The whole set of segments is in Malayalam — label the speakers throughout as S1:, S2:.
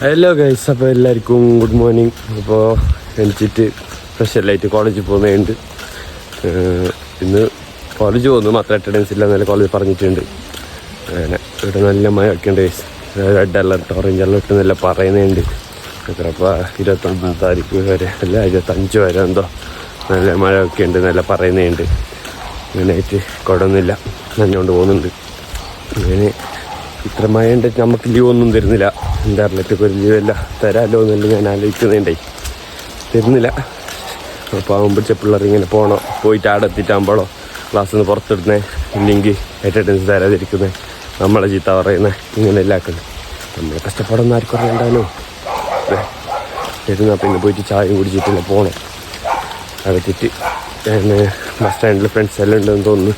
S1: ഹലോ ഗൈസ്, അപ്പോൾ എല്ലാവർക്കും ഗുഡ് മോർണിംഗ്. അപ്പോൾ എണിച്ചിട്ട് സ്പെഷ്യലായിട്ട് കോളേജിൽ പോകുന്നുണ്ട്. ഇന്ന് കോളേജ് പോകുന്നു, മാത്രം അറ്റൻഡൻസ് ഇല്ല എന്നല്ല കോളേജ് പറഞ്ഞിട്ടുണ്ട്. അങ്ങനെ ഇവിടെ നല്ല മഴ ഒക്കെ ഉണ്ട് guys. Red alert, orange alert എന്നെല്ലാം പറയുന്നുണ്ട്. അപ്പോൾ 21 താരീഖ് വരെ അല്ല 25 വരെ എന്തോ നല്ല മഴ ഒക്കെ ഉണ്ട് എന്നെല്ലാം പറയുന്നുണ്ട്. അങ്ങനെയായിട്ട് കുഴപ്പമൊന്നുമില്ല, നനഞ്ഞുകൊണ്ട് പോകുന്നുണ്ട്. അങ്ങനെ ഇത്ര മഴ ഉണ്ടിട്ട് നമുക്ക് ലീവ് ഒന്നും തരുന്നില്ല. എന്താ അറിയിട്ടൊക്കെ ഒരു ലീവല്ല തരാമല്ലോ എന്നല്ല ഞാൻ ആലോചിക്കുന്നുണ്ടായി, തരുന്നില്ല. അപ്പോൾ ആകുമ്പോഴത്തെ പിള്ളേർ ഇങ്ങനെ പോയിട്ട് ആടെ എത്തിയിട്ടാകുമ്പോഴോ ക്ലാസ്സിൽ നിന്ന് പുറത്തിടുന്നേ, ഇല്ലെങ്കിൽ അറ്റൻഡൻസ് തരാതിരിക്കുന്നേ, നമ്മളെ ചീത്ത പറയുന്നേ, ഇങ്ങനെ എല്ലാം ആക്കുന്നത്. നമ്മളെ കഷ്ടപ്പാടൊന്നും ആർക്കും അറിയണ്ടാലോ. തരുന്ന പിന്നെ പോയിട്ട് ചായയും കുടിച്ചിട്ടില്ല പോകണം. അകത്തിട്ട് ഞാൻ ബസ് സ്റ്റാൻഡിൽ ഫ്രണ്ട്സ് എല്ലാം ഉണ്ടെന്ന് തോന്നുന്നു,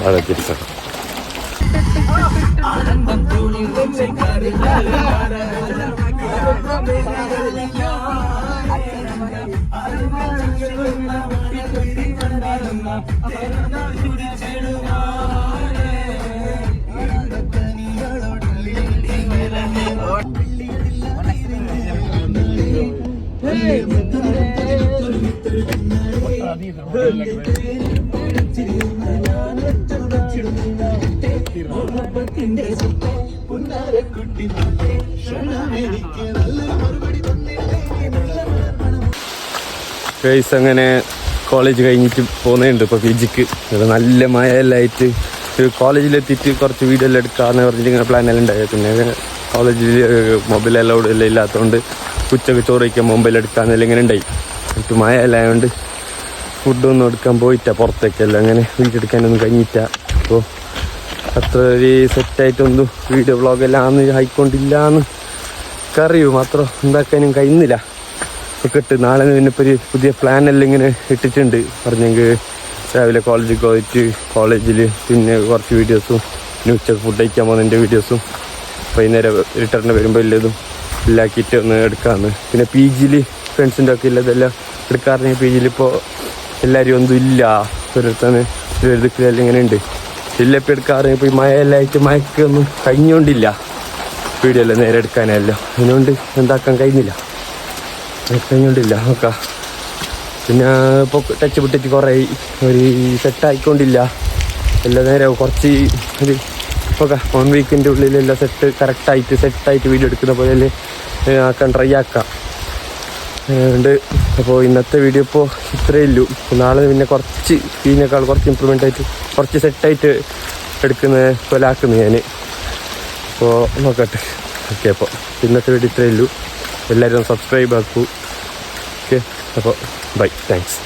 S1: അവിടെ എത്തിയിരിക്കണം. ഗൈസ്, അങ്ങനെ കോളേജ് കഴിഞ്ഞിട്ട് പോകുന്നുണ്ട് ഇപ്പോൾ PGക്ക്. നല്ല മഴയെല്ലാമായിട്ട് കോളേജിലെത്തിയിട്ട് കുറച്ച് വീഡിയോ എല്ലാം എടുക്കാമെന്ന് പറഞ്ഞിട്ട് ഇങ്ങനെ പ്ലാനെല്ലാം ഉണ്ടായത്. പിന്നെ കോളേജിൽ മൊബൈൽ അലൗഡ് എല്ലാം ഇല്ലാത്തതുകൊണ്ട് ഉച്ചക്ക് ചോറ് വയ്ക്കാൻ മൊബൈൽ എടുക്കാമെന്നെല്ലാം ഇങ്ങനെ ഉണ്ടായി. എന്നിട്ട് മഴ എല്ലാം ആയതുകൊണ്ട് ഫുഡൊന്നും എടുക്കാൻ പോയിട്ടാ, പുറത്തേക്കെല്ലാം അങ്ങനെ വീടെടുക്കാനൊന്നും കഴിഞ്ഞിട്ട. അപ്പോൾ അത്ര ഒരു സെറ്റായിട്ടൊന്നും വീഡിയോ വ്ളോഗെല്ലാം ആന്ന് ആയിക്കൊണ്ടില്ലാന്ന് അറിയൂ, മാത്രം എന്താക്കാനും കഴിയുന്നില്ല. ഒക്കെ ഇട്ട് നാളെ പിന്നെ ഇപ്പോൾ ഒരു പുതിയ പ്ലാനെല്ലാം ഇങ്ങനെ ഇട്ടിട്ടുണ്ട്. പറഞ്ഞെങ്കിൽ രാവിലെ കോളേജിൽ പോയിട്ട് കോളേജിൽ പിന്നെ കുറച്ച് വീഡിയോസും, പിന്നെ ഉച്ചക്ക് ഫുഡ് കഴിക്കാൻ പോകുന്നതിൻ്റെ വീഡിയോസും, വൈകുന്നേരം റിട്ടേണിന് വരുമ്പോൾ ഇല്ലതും ഇല്ലാക്കിയിട്ട് ഒന്ന് എടുക്കാമെന്ന്. പിന്നെ PGയിൽ ഫ്രണ്ട്സിൻ്റെ ഒക്കെ ഇല്ലതെല്ലാം എടുക്കാറുണ്ടെങ്കിൽ PGയിലിപ്പോൾ എല്ലാവരും ഒന്നും ഇല്ല, ഒരുത്തന്നെ എല്ലാം ഇങ്ങനെ ഉണ്ട്. ഇല്ല ഇപ്പോൾ എടുക്കാറുണ്ട്. ഇപ്പോൾ ഈ മഴയെല്ലാം ആയിട്ട് മഴക്കൊന്നും കഴിഞ്ഞുകൊണ്ടില്ല വീഡിയോ എല്ലാം നേരെ എടുക്കാനല്ലോ, അതിനുകൊണ്ട് എന്താക്കാൻ കഴിഞ്ഞുകൊണ്ടില്ല നോക്കാം. പിന്നെ ഇപ്പോൾ ടച്ച് വിട്ടിട്ട് കുറേ ഒരു സെറ്റായിക്കൊണ്ടില്ല എല്ലാം നേരെ കുറച്ച് ഒരു ഓക്കെ 1 വീക്കിൻ്റെ ഉള്ളിലെല്ലാം സെറ്റായിട്ട് വീഡിയോ എടുക്കുന്ന പോലെ ആക്കാൻ ട്രൈ ആക്കാം. അതുകൊണ്ട് അപ്പോൾ ഇന്നത്തെ വീഡിയോ ഇപ്പോൾ ഇത്രയേ ഉള്ളൂ. നാളെ പിന്നെ കുറച്ച് ഇതിനേക്കാൾ കുറച്ച് ഇമ്പ്രൂവ്മെൻ്റ് ആയിട്ട് കുറച്ച് സെറ്റായിട്ട് എടുക്കുന്ന പോലെ ആക്കുന്നു ഞാൻ. അപ്പോൾ നോക്കട്ടെ. ഓക്കെ, അപ്പോൾ ഇന്നത്തെ വീഡിയോ ഇത്രയേ ഉള്ളൂ. എല്ലാവരും സബ്സ്ക്രൈബ് ആക്കൂ. ഓക്കെ, അപ്പോൾ ബൈ, താങ്ക്സ്.